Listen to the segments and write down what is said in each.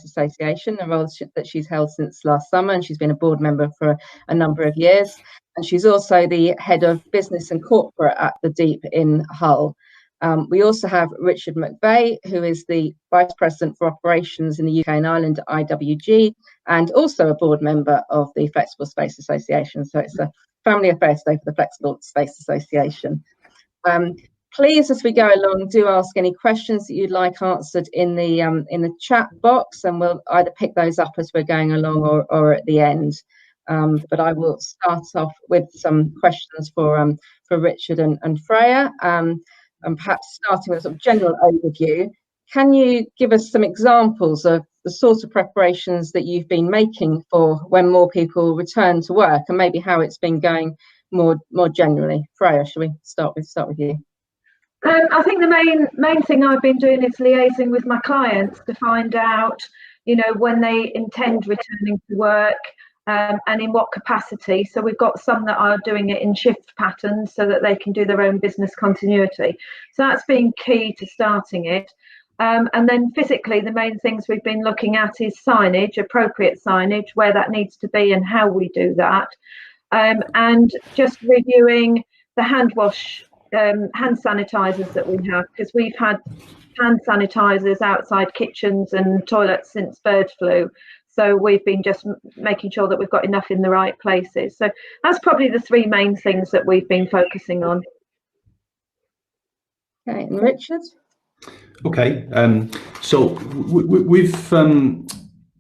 Association, a role that she's held since last summer, and she's been a board member for a number of years. And she's also the head of business and corporate at the Deep in Hull. We also have Richard McVay, who is the Vice President for Operations in the UK and Ireland at IWG, and also a board member of the Flexible Space Association. So it's a family affair today for the Flexible Space Association. Please, as we go along, do ask any questions that you'd like answered in the chat box, and we'll either pick those up as we're going along or at the end. But I will start off with some questions for Richard and Freya. And perhaps starting with a sort of general overview, can you give us some examples of the sorts of preparations that you've been making for when more people return to work, and maybe how it's been going more generally? Freya, shall we start with you? I think the main thing I've been doing is liaising with my clients to find out, when they intend returning to work. And in what capacity. So we've got some that are doing it in shift patterns so that they can do their own business continuity. So that's been key to starting it. And then physically, the main things we've been looking at is signage, appropriate signage, where that needs to be and how we do that. And just reviewing the hand sanitizers that we have, because we've had hand sanitizers outside kitchens and toilets since bird flu. So we've been just making sure that we've got enough in the right places. So that's probably the three main things that we've been focusing on. Okay, and Richard? Okay, so we've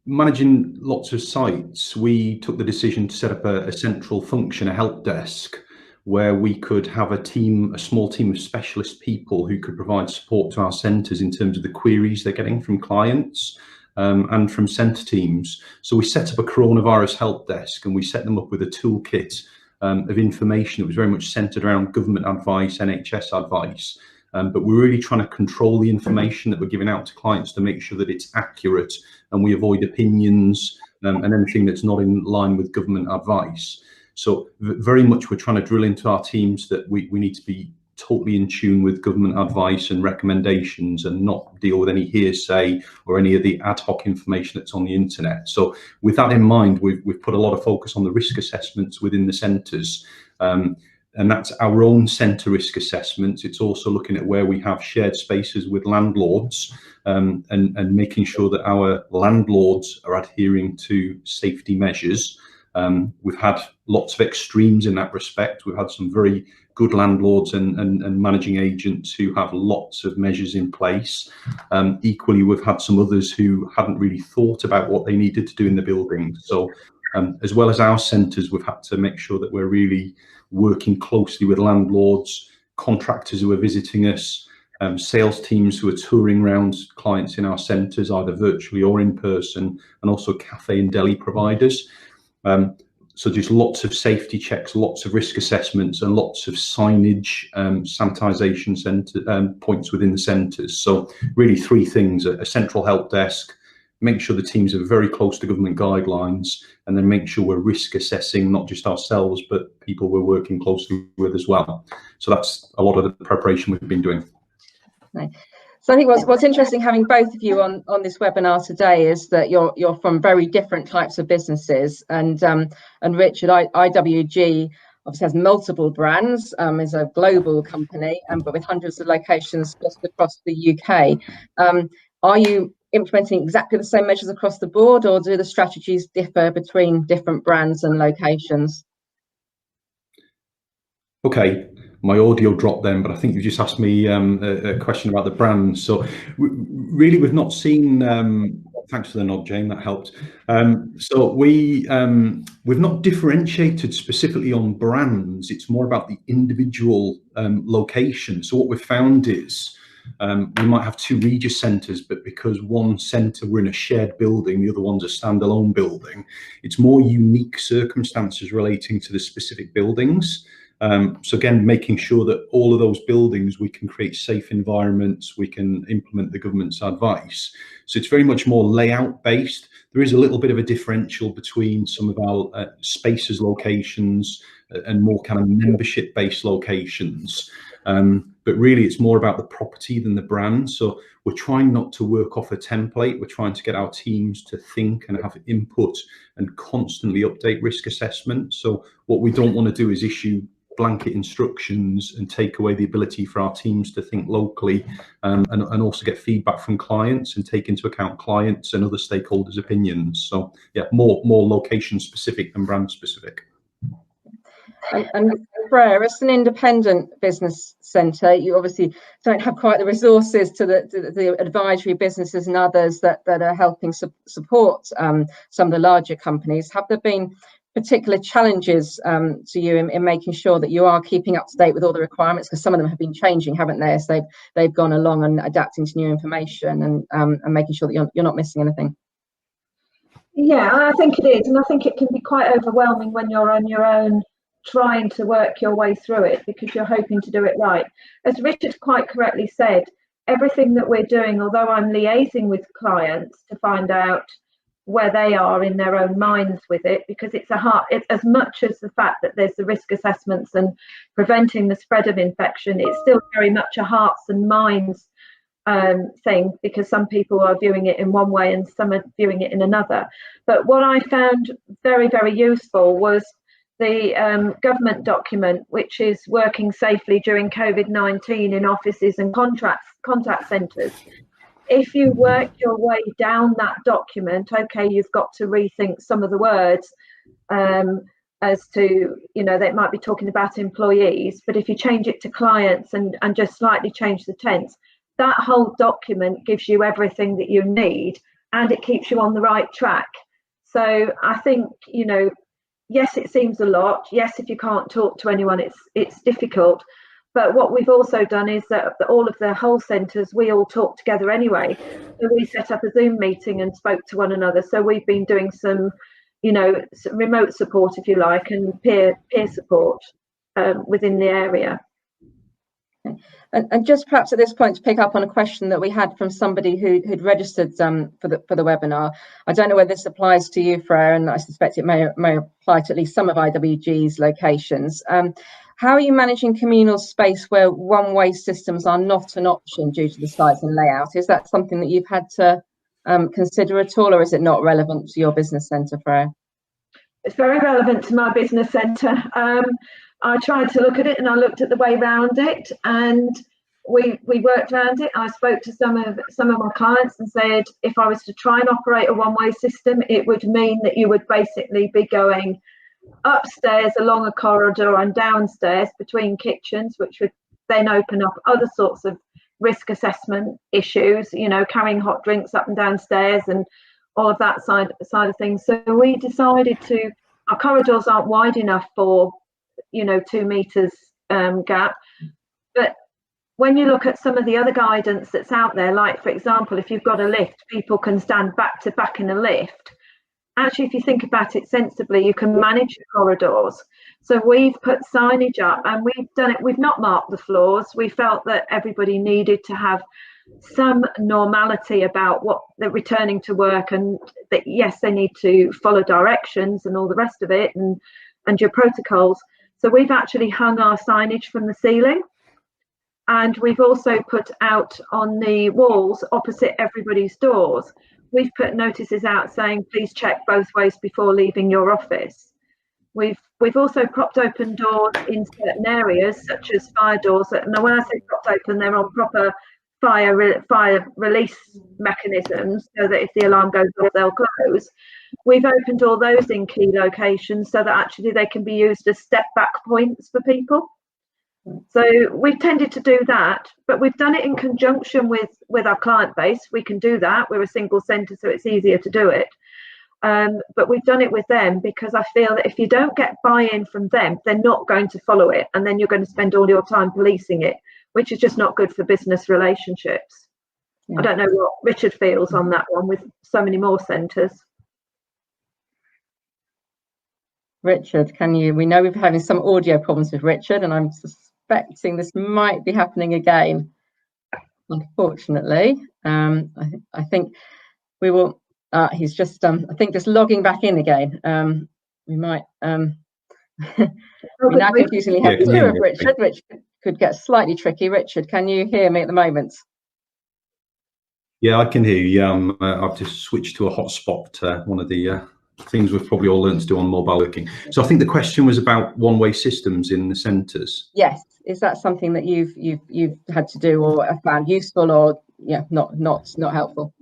managing lots of sites, we took the decision to set up a central function, a help desk, where we could have a small team of specialist people who could provide support to our centres in terms of the queries they're getting from clients. And from centre teams. So we set up a coronavirus help desk, and we set them up with a toolkit of information that was very much centred around government advice, NHS advice. But we're really trying to control the information that we're giving out to clients to make sure that it's accurate and we avoid opinions and anything that's not in line with government advice. So very much we're trying to drill into our teams that we need to be totally in tune with government advice and recommendations and not deal with any hearsay or any of the ad hoc information that's on the internet. So with that in mind, we've put a lot of focus on the risk assessments within the centres. And that's our own centre risk assessments. It's also looking at where we have shared spaces with landlords and making sure that our landlords are adhering to safety measures. We've had lots of extremes in that respect. We've had some very good landlords and managing agents who have lots of measures in place. Equally, we've had some others who hadn't really thought about what they needed to do in the buildings. So as well as our centres, we've had to make sure that we're really working closely with landlords, contractors who are visiting us, sales teams who are touring around clients in our centres, either virtually or in person, and also cafe and deli providers. So just lots of safety checks, lots of risk assessments, and lots of signage, sanitisation points within the centres. So really three things: a central help desk, make sure the teams are very close to government guidelines, and then make sure we're risk assessing not just ourselves, but people we're working closely with as well. So that's a lot of the preparation we've been doing. Okay. So I think what's interesting having both of you on this webinar today is that you're from very different types of businesses, and Richard, IWG obviously has multiple brands, is a global company, but with hundreds of locations just across the UK. Are you implementing exactly the same measures across the board, or do the strategies differ between different brands and locations? Okay. My audio dropped then, but I think you just asked me a question about the brand. So really, we've not seen. Thanks for the nod, Jane. That helped. So we've not differentiated specifically on brands. It's more about the individual location. So what we've found is we might have two Regis centres, but because one centre we're in a shared building, the other one's a standalone building. It's more unique circumstances relating to the specific buildings. So again, making sure that all of those buildings, we can create safe environments, we can implement the government's advice. So it's very much more layout based. There is a little bit of a differential between some of our spaces locations and more kind of membership based locations. But really it's more about the property than the brand. So we're trying not to work off a template. We're trying to get our teams to think and have input and constantly update risk assessment. So what we don't want to do is issue blanket instructions and take away the ability for our teams to think locally, and also get feedback from clients and take into account clients and other stakeholders' opinions. So yeah, more location specific than brand specific. And Freya, as an independent business centre, you obviously don't have quite the resources to the advisory businesses and others that are helping support some of the larger companies. Have there been particular challenges to you in making sure that you are keeping up to date with all the requirements? Because some of them have been changing, haven't they, as they've gone along and adapting to new information and making sure that you're not missing anything. Yeah, I think it is, and I think it can be quite overwhelming when you're on your own trying to work your way through it, because you're hoping to do it right. As Richard quite correctly said, everything that we're doing, although I'm liaising with clients to find out where they are in their own minds with it, because it's as much as the fact that there's the risk assessments and preventing the spread of infection, it's still very much a hearts and minds thing, because some people are viewing it in one way and some are viewing it in another. But what I found very, very useful was the government document, which is working safely during COVID-19 in offices and contact centres. If you work your way down that document, okay, you've got to rethink some of the words as to, they might be talking about employees, but if you change it to clients and just slightly change the tense, that whole document gives you everything that you need and it keeps you on the right track. So I think, yes, it seems a lot. Yes, if you can't talk to anyone, it's difficult. But what we've also done is that all of the whole centres, we all talk together anyway. So we set up a Zoom meeting and spoke to one another. So we've been doing some, some remote support, if you like, and peer support within the area. And just perhaps at this point to pick up on a question that we had from somebody who'd registered for the webinar. I don't know whether this applies to you, Freya, and I suspect it may apply to at least some of IWG's locations. How are you managing communal space where one-way systems are not an option due to the size and layout? Is that something that you've had to consider at all, or is it not relevant to your business centre, Freya? It's very relevant to my business centre. I tried to look at it and I looked at the way around it, and we worked around it. I spoke to some of my clients and said, if I was to try and operate a one-way system, it would mean that you would basically be going upstairs along a corridor and downstairs between kitchens, which would then open up other sorts of risk assessment issues, carrying hot drinks up and downstairs and all of that side of things. So we decided our corridors aren't wide enough for 2 meters gap. But when you look at some of the other guidance that's out there, like for example, if you've got a lift, people can stand back to back in a lift. Actually, if you think about it sensibly, you can manage the corridors. So we've put signage up and we've done it. We've not marked the floors. We felt that everybody needed to have some normality about what they're returning to work, and that yes, they need to follow directions and all the rest of it and your protocols. So we've actually hung our signage from the ceiling, and we've also put out on the walls opposite everybody's doors. We've put notices out saying, please check both ways before leaving your office. We've also propped open doors in certain areas, such as fire doors. Now, when I say propped open, they're on proper fire release mechanisms, so that if the alarm goes off, they'll close. We've opened all those in key locations so that actually they can be used as step back points for people. So we've tended to do that, but we've done it in conjunction with our client base. We can do that. We're a single centre, so it's easier to do it. But we've done it with them because I feel that if you don't get buy-in from them, they're not going to follow it, and then you're going to spend all your time policing it, which is just not good for business relationships. Yeah. I don't know what Richard feels on that one with so many more centres. Richard, we know we've been having some audio problems with Richard, and I'm suspecting this might be happening again, unfortunately. I think we will, he's just, I think just logging back in we might, we now confusingly have two of Richard, which could get slightly tricky. Richard, can you hear me at the moment? Yeah, I can hear you. I've just switched to a hotspot. One of the things we've probably all learned to do on mobile working. So I think the question was about one-way systems in the centres. Yes, is that something that you've had to do or have found useful, or not helpful?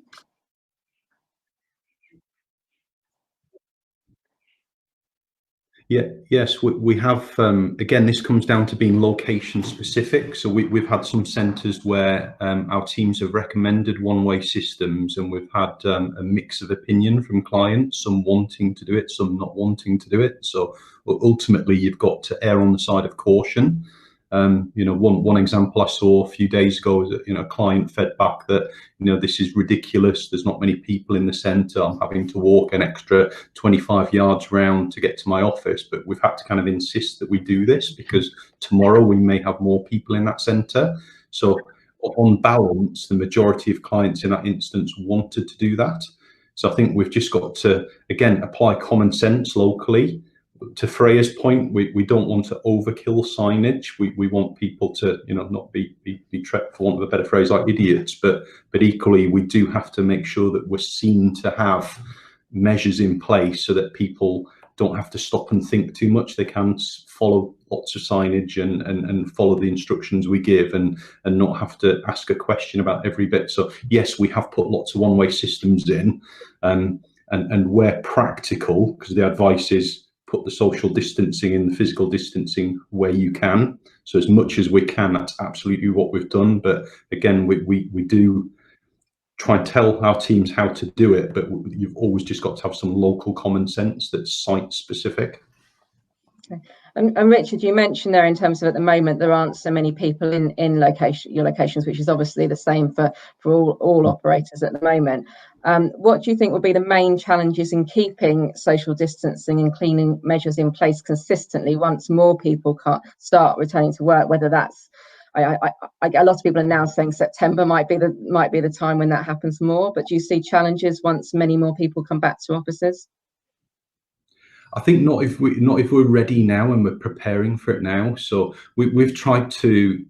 Yeah, yes, we have. Again, this comes down to being location specific. So we've had some centres where our teams have recommended one-way systems, and we've had a mix of opinion from clients, some wanting to do it, some not wanting to do it. So ultimately, you've got to err on the side of caution. One example I saw a few days ago is that, a client fed back that, this is ridiculous. There's not many people in the centre. I'm having to walk an extra 25 yards round to get to my office. But we've had to kind of insist that we do this because tomorrow we may have more people in that centre. So on balance, the majority of clients in that instance wanted to do that. So I think we've just got to, again, apply common sense locally. To Freya's point, we don't want to overkill signage. We want people to, not be for want of a better phrase, like idiots. But equally, we do have to make sure that we're seen to have measures in place so that people don't have to stop and think too much. They can follow lots of signage and follow the instructions we give and not have to ask a question about every bit. So yes, we have put lots of one-way systems in, and where practical, because the advice is, put the social distancing and the physical distancing where you can. So as much as we can, that's absolutely what we've done. But again, we do try and tell our teams how to do it, but you've always just got to have some local common sense that's site specific. Okay. And Richard, you mentioned there in terms of at the moment there aren't so many people in your locations, which is obviously the same for all operators at the moment. What do you think will be the main challenges in keeping social distancing and cleaning measures in place consistently once more people can't start returning to work? Whether that's a lot of people are now saying September might be the time when that happens more. But do you see challenges once many more people come back to offices? I think not if we're ready now and we're preparing for it now. So we've tried to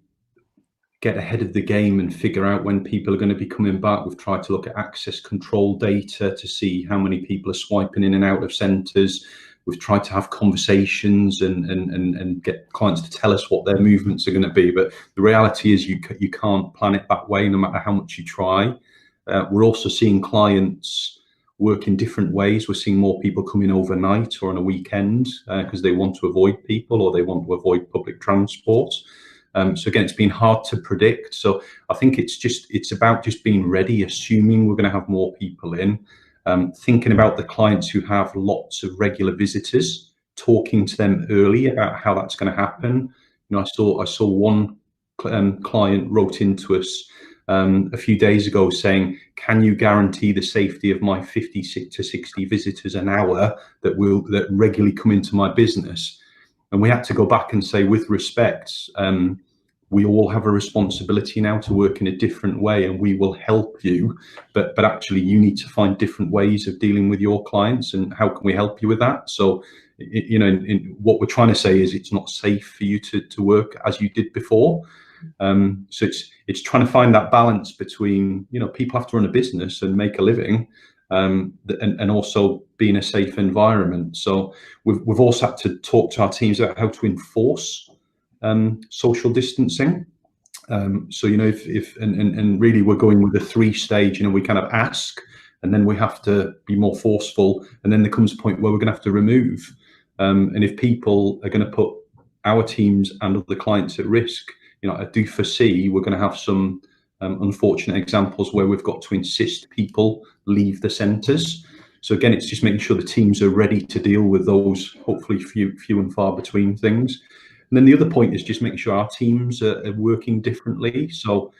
get ahead of the game and figure out when people are going to be coming back. We've tried to look at access control data to see how many people are swiping in and out of centres. We've tried to have conversations and get clients to tell us what their movements are going to be. But the reality is you can't plan it that way no matter how much you try. We're also seeing clients work in different ways. We're seeing more people coming overnight or on a weekend because they want to avoid people or they want to avoid public transport. So again, it's been hard to predict. So I think it's about just being ready, assuming we're going to have more people in, thinking about the clients who have lots of regular visitors, talking to them early about how that's going to happen. I saw one client wrote into us a few days ago saying, can you guarantee the safety of my 50 to 60 visitors an hour that regularly come into my business? And we had to go back and say, with respect, we all have a responsibility now to work in a different way, and we will help you, but actually you need to find different ways of dealing with your clients, and how can we help you with that? So what we're trying to say is it's not safe for you to work as you did before. So it's trying to find that balance between, people have to run a business and make a living, and also be in a safe environment. So we've also had to talk to our teams about how to enforce social distancing. So if really we're going with a 3-stage, we kind of ask, and then we have to be more forceful, and then there comes a point where we're going to have to remove. And if people are going to put our teams and other clients at risk, I do foresee we're going to have some unfortunate examples where we've got to insist people leave the centres. So again, it's just making sure the teams are ready to deal with those hopefully few and far between things. And then the other point is just making sure our teams are working differently. So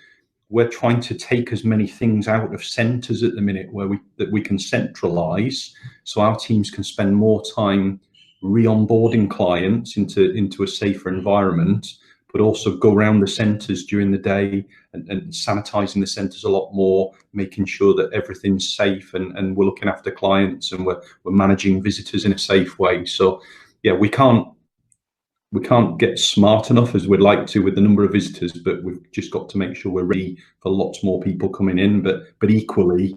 we're trying to take as many things out of centres at the minute that we can centralise, so our teams can spend more time re-onboarding clients into a safer environment, but also go around the centres during the day and sanitising the centres a lot more, making sure that everything's safe and we're looking after clients and we're managing visitors in a safe way. So yeah, we can't we can't get smart enough as we'd like to with the number of visitors, but we've just got to make sure we're ready for lots more people coming in, but equally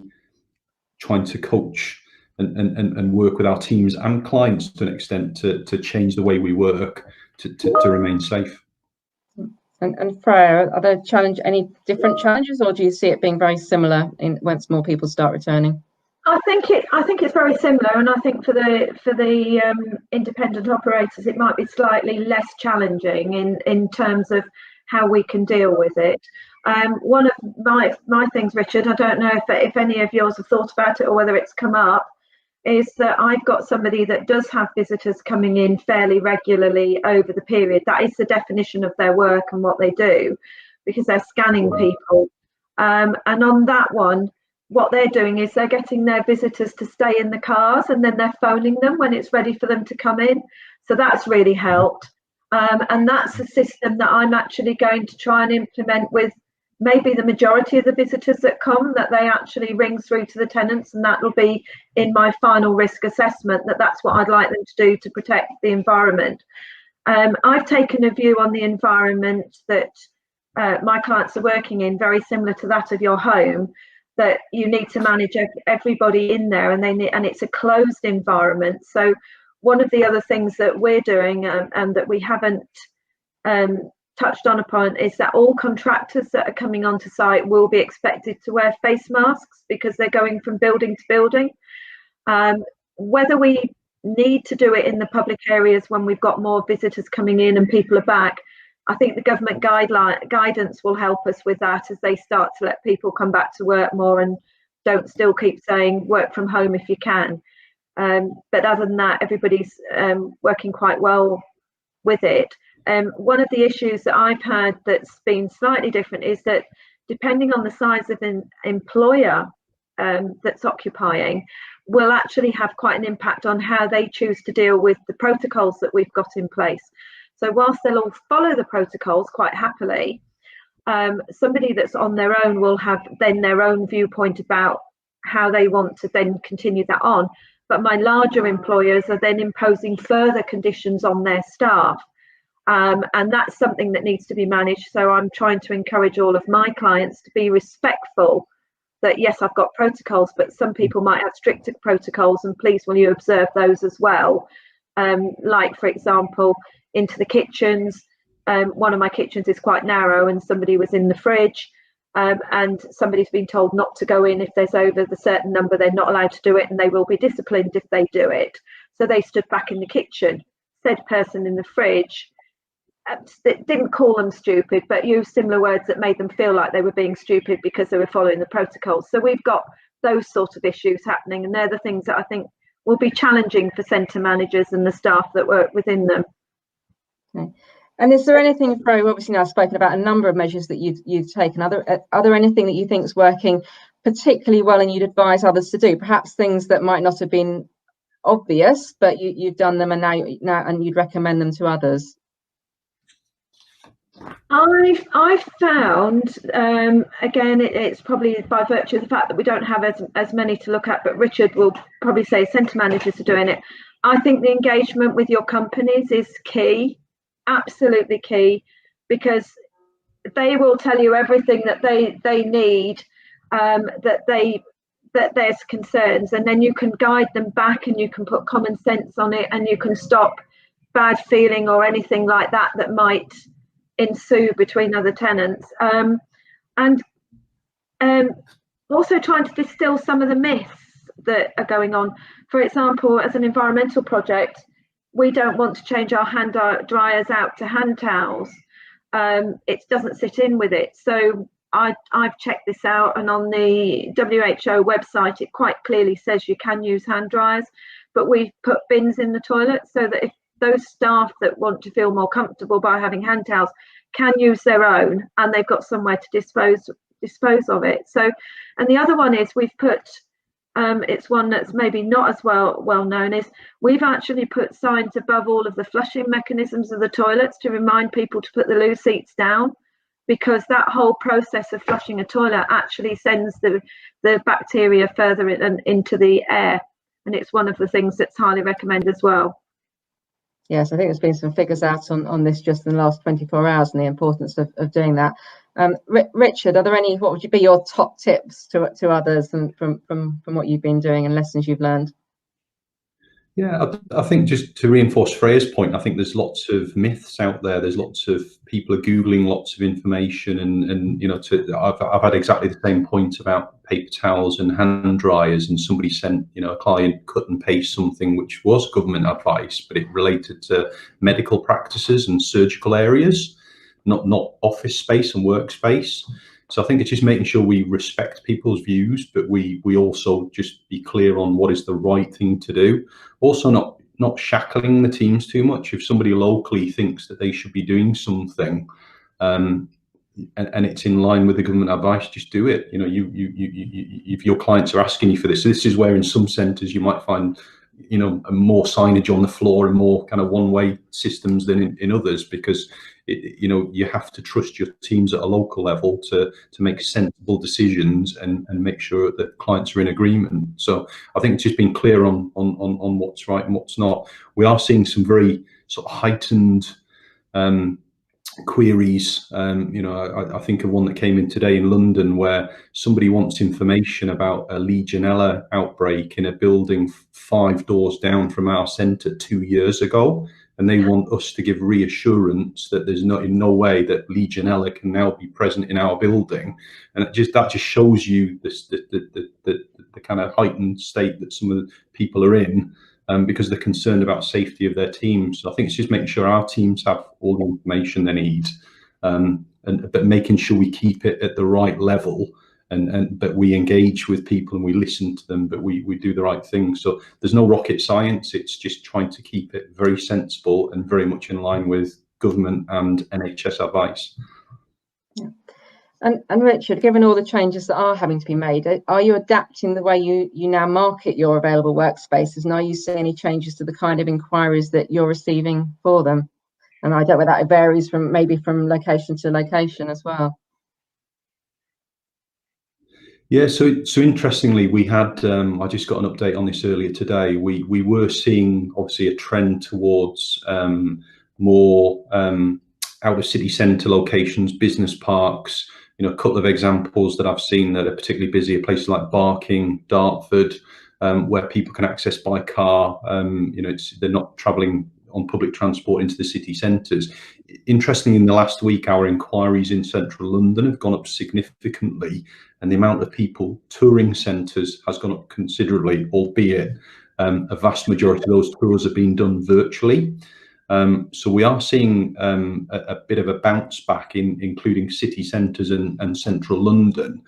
trying to coach and work with our teams and clients to an extent to change the way we work to remain safe. And Freya, are there any different challenges, or do you see it being very similar once more people start returning? I think it's very similar, and I think for the independent operators it might be slightly less challenging in terms of how we can deal with it. One of my things, Richard, I don't know if any of yours have thought about it or whether it's come up, is that I've got somebody that does have visitors coming in fairly regularly over the period. That is the definition of their work and what they do, because they're scanning people. And on that one, what they're doing is they're getting their visitors to stay in the cars, and then they're phoning them when it's ready for them to come in. So that's really helped. And that's a system that I'm actually going to try and implement with maybe the majority of the visitors that come, that they actually ring through to the tenants, and that will be in my final risk assessment, that's what I'd like them to do to protect the environment. I've taken a view on the environment that my clients are working in, very similar to that of your home, that you need to manage everybody in there, and it's a closed environment. So one of the other things that we're doing and that we haven't touched on upon is that all contractors that are coming onto site will be expected to wear face masks, because they're going from building to building. Whether we need to do it in the public areas when we've got more visitors coming in and people are back, I think the government guidance will help us with that as they start to let people come back to work more, and don't still keep saying work from home if you can. But other than that, everybody's working quite well with it. One of the issues that I've had that's been slightly different is that depending on the size of an employer that's occupying, will actually have quite an impact on how they choose to deal with the protocols that we've got in place. So whilst they'll all follow the protocols quite happily, somebody that's on their own will have then their own viewpoint about how they want to then continue that on. But my larger employers are then imposing further conditions on their staff. And that's something that needs to be managed. So I'm trying to encourage all of my clients to be respectful that, yes, I've got protocols, but some people might have stricter protocols, and please will you observe those as well. Like, for example, into the kitchens. One of my kitchens is quite narrow, and somebody was in the fridge, and somebody's been told not to go in if there's over the certain number. They're not allowed to do it, and they will be disciplined if they do it. So they stood back in the kitchen. Said person in the fridge didn't call them stupid, but used similar words that made them feel like they were being stupid because they were following the protocols. So we've got those sort of issues happening, and they're the things that I think will be challenging for centre managers and the staff that work within them. Okay. And is there anything, Freya, obviously now I've spoken about a number of measures that you've taken. Are there anything that you think is working particularly well and you'd advise others to do? Perhaps things that might not have been obvious, but you've done them and now and you'd recommend them to others? I've found, again, it's probably by virtue of the fact that we don't have as many to look at, but Richard will probably say centre managers are doing it. I think the engagement with your companies is key, absolutely key, because they will tell you everything that they need, that there's concerns, and then you can guide them back, and you can put common sense on it, and you can stop bad feeling or anything like that that might ensue between other tenants, and also trying to distill some of the myths that are going on. For example, as an environmental project, we don't want to change our hand dryers out to hand towels. It doesn't sit in with it. So I've checked this out, and on the WHO website it quite clearly says you can use hand dryers, but we've put bins in the toilet so that if those staff that want to feel more comfortable by having hand towels can use their own, and they've got somewhere to dispose of it. So, and the other one is we've put, it's one that's maybe not as well known, is we've actually put signs above all of the flushing mechanisms of the toilets to remind people to put the loo seats down, because that whole process of flushing a toilet actually sends the bacteria further into the air, and it's one of the things that's highly recommended as well. Yes, I think there's been some figures out on this just in the last 24 hours and the importance of doing that. Richard, are there any, what would be your top tips to others and from what you've been doing and lessons you've learned? Yeah, I think just to reinforce Freya's point, I think there's lots of myths out there. There's lots of people are Googling lots of information, and you know, I've had exactly the same point about paper towels and hand dryers, and somebody sent, you know, a client cut and paste something which was government advice, but it related to medical practices and surgical areas, not office space and workspace. So I think it's just making sure we respect people's views, but we also just be clear on what is the right thing to do. Also, not shackling the teams too much. If somebody locally thinks that they should be doing something, and it's in line with the government advice, just do it. You know, if your clients are asking you for this, this is where in some centres you might find, you know, more signage on the floor and more kind of one-way systems than in others, because you know, you have to trust your teams at a local level to make sensible decisions and make sure that clients are in agreement. So I think it's just being clear on what's right and what's not. We are seeing some very sort of heightened queries. You know, I think of one that came in today in London where somebody wants information about a Legionella outbreak in a building 5 doors down from our centre 2 years ago. And they want us to give reassurance that there's in no way that Legionella can now be present in our building, and that just shows you the kind of heightened state that some of the people are in, because they're concerned about safety of their teams. So I think it's just making sure our teams have all the information they need, but making sure we keep it at the right level. But we engage with people and we listen to them, but we do the right thing. So there's no rocket science. It's just trying to keep it very sensible and very much in line with government and NHS advice. Yeah. And Richard, given all the changes that are having to be made, are you adapting the way you now market your available workspaces? And are you seeing any changes to the kind of inquiries that you're receiving for them? And I don't know whether that varies from location to location as well. Yeah, so interestingly, we had, I just got an update on this earlier today. We were seeing obviously a trend towards more out of city centre locations, business parks. You know, a couple of examples that I've seen that are particularly busy are places like Barking, Dartford, where people can access by car. You know, they're not travelling on public transport into the city centres. Interestingly, in the last week, our inquiries in central London have gone up significantly, and the amount of people touring centres has gone up considerably, albeit a vast majority of those tours are being done virtually. So we are seeing a bit of a bounce back including city centres and central London.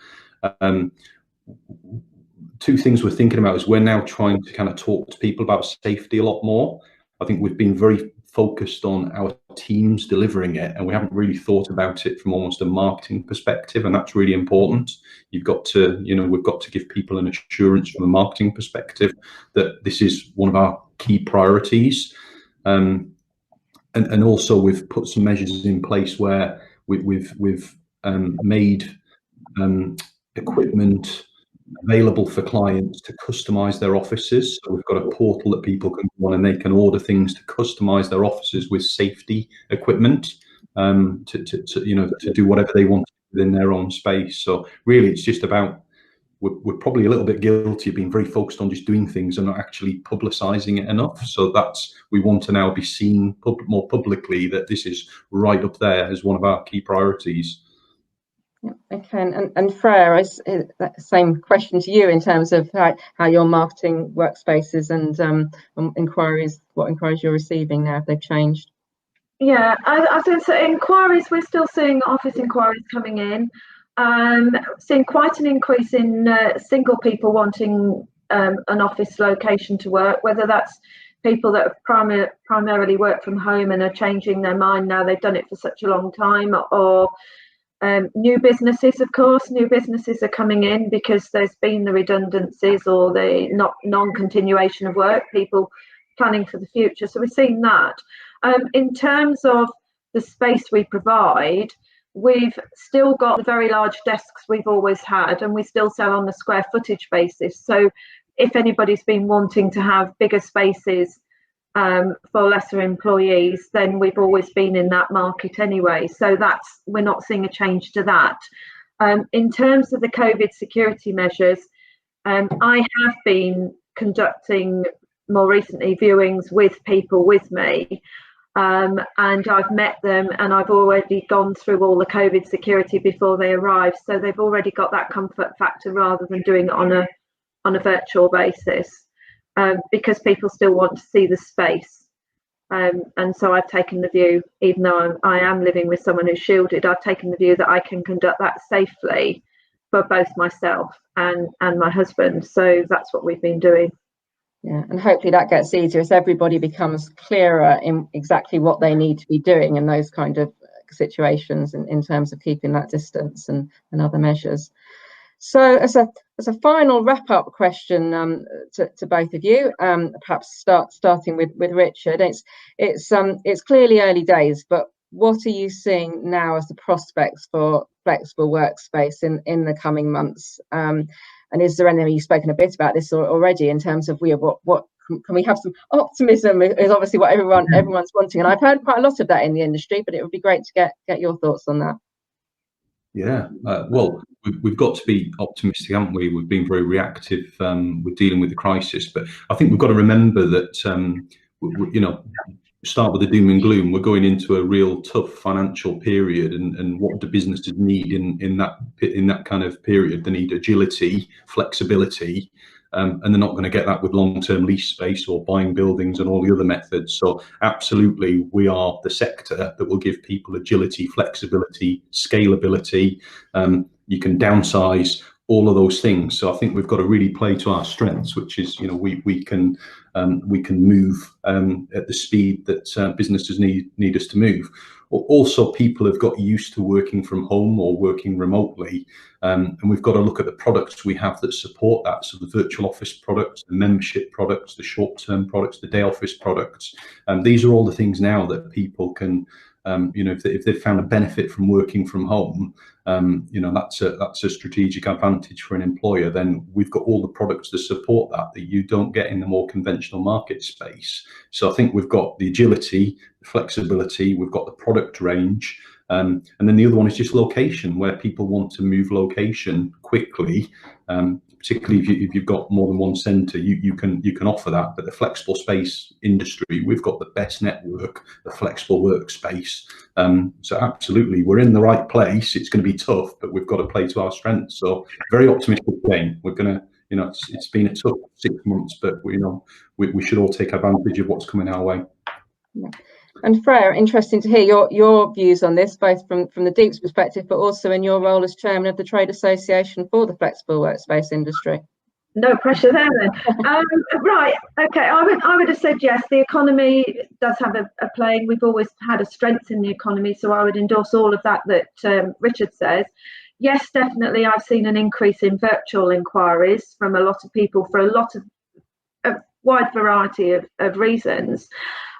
Two things we're thinking about is we're now trying to kind of talk to people about safety a lot more. I think we've been very focused on our teams delivering it, and we haven't really thought about it from almost a marketing perspective, and that's really important. You've got to, you know, we've got to give people an assurance from a marketing perspective that this is one of our key priorities. And also we've put some measures in place where we've made equipment available for clients to customize their offices. So we've got a portal that people can go on and they can order things to customize their offices with safety equipment, to do whatever they want within their own space. So really it's just about, we're probably a little bit guilty of being very focused on just doing things and not actually publicizing it enough. So we want to now be seen more publicly that this is right up there as one of our key priorities. Okay, and Freya, same question to you in terms of how you're marketing workspaces and inquiries, what inquiries you're receiving now, if they've changed. Yeah, I think so. Inquiries, we're still seeing office inquiries coming in. Seeing quite an increase in single people wanting an office location to work, whether that's people that have primarily worked from home and are changing their mind now they've done it for such a long time, or new businesses. Of course, new businesses are coming in because there's been the redundancies or the non-continuation of work, people planning for the future. So we're seeing that. In terms of the space we provide, we've still got the very large desks we've always had, and we still sell on the square footage basis. So if anybody's been wanting to have bigger spaces for lesser employees, then we've always been in that market anyway. So we're not seeing a change to that. In terms of the COVID security measures, I have been conducting more recently viewings with people with me, and I've met them, and I've already gone through all the COVID security before they arrive, so they've already got that comfort factor rather than doing it on a virtual basis, because people still want to see the space. And so I've taken the view, even though I am living with someone who's shielded, I've taken the view that I can conduct that safely for both myself and my husband. So that's what we've been doing. Yeah, and hopefully that gets easier as everybody becomes clearer in exactly what they need to be doing in those kind of situations, in terms of keeping that distance and other measures. So as a final wrap-up question to both of you, perhaps starting with Richard, it's clearly early days, but what are you seeing now as the prospects for flexible workspace in the coming months? And is there anything, you've spoken a bit about this already, in terms of what can we have some optimism is obviously what everyone's wanting, and I've heard quite a lot of that in the industry, but it would be great to get your thoughts on that. Yeah, well, we've got to be optimistic, haven't we? We've been very reactive with dealing with the crisis, but I think we've got to remember that start with the doom and gloom. We're going into a real tough financial period, and what do businesses need in that kind of period? They need agility, flexibility, and they're not going to get that with long-term lease space or buying buildings and all the other methods. So absolutely, we are the sector that will give people agility, flexibility, scalability. You can downsize, all of those things. So I think we've got to really play to our strengths, which is, we can move at the speed that businesses need us to move. Also, people have got used to working from home or working remotely, and we've got to look at the products we have that support that. So the virtual office products, the membership products, the short-term products, the day office products. These are all the things now that people can, if they've found a benefit from working from home, that's a strategic advantage for an employer. Then we've got all the products to support that you don't get in the more conventional market space. So I think we've got the agility, the flexibility, we've got the product range, and then the other one is just location, where people want to move location quickly. Particularly if you've got more than one centre, you can offer that. But the flexible space industry, we've got the best network, the flexible workspace. So absolutely, we're in the right place. It's going to be tough, but we've got to play to our strengths. So very optimistic again. We're going to, it's been a tough 6 months, but we should all take advantage of what's coming our way. Yeah. And Freya, interesting to hear your views on this, both from the Deep's perspective, but also in your role as chairman of the Trade Association for the flexible workspace industry. No pressure there then. Right, okay, I would have said yes. The economy does have a play. We've always had a strength in the economy, so I would endorse all of that Richard says. Yes, definitely, I've seen an increase in virtual inquiries from a lot of people for a lot of wide variety of reasons.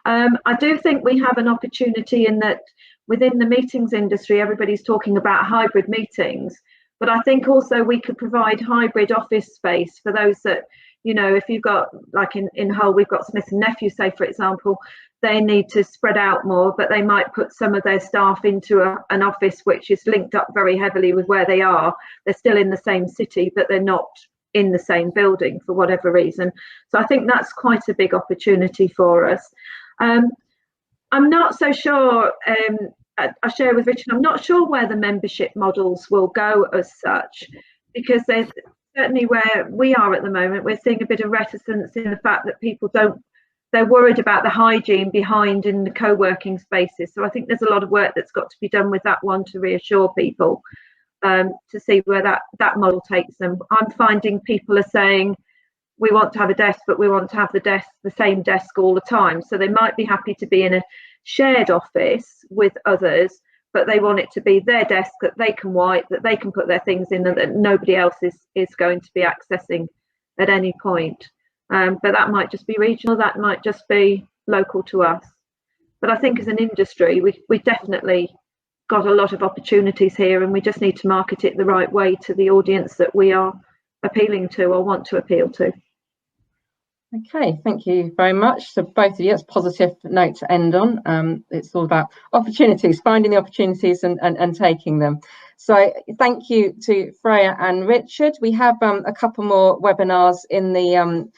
I do think we have an opportunity in that within the meetings industry, everybody's talking about hybrid meetings, but I think also we could provide hybrid office space for those that, if you've got, like in Hull, we've got Smith and Nephew, say, for example, they need to spread out more, but they might put some of their staff into an office which is linked up very heavily with where they are. They're still in the same city, but they're not in the same building for whatever reason. So I think that's quite a big opportunity for us. I'm not so sure, I share with Richard, I'm not sure where the membership models will go as such, because there's certainly where we are at the moment, we're seeing a bit of reticence in the fact that people they're worried about the hygiene behind in the co-working spaces. So I think there's a lot of work that's got to be done with that one to reassure people, to see where that model takes them. I'm finding people are saying, we want to have a desk, but we want to have the same desk all the time. So they might be happy to be in a shared office with others, but they want it to be their desk that they can wipe, that they can put their things in, and that nobody else is going to be accessing at any point. But that might just be regional, that might just be local to us. But I think as an industry, we definitely got a lot of opportunities here, and we just need to market it the right way to the audience that we are appealing to or want to appeal to. Okay, thank you very much. So both of you, that's a positive note to end on. It's all about opportunities, finding the opportunities and taking them. So thank you to Freya and Richard. We have a couple more webinars in the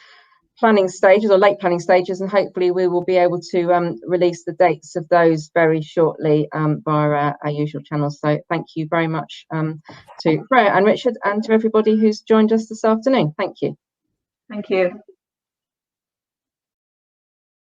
planning stages or late planning stages, and hopefully we will be able to release the dates of those very shortly via our usual channels. So thank you very much to Freya and Richard, and to everybody who's joined us this afternoon. Thank you. Thank you.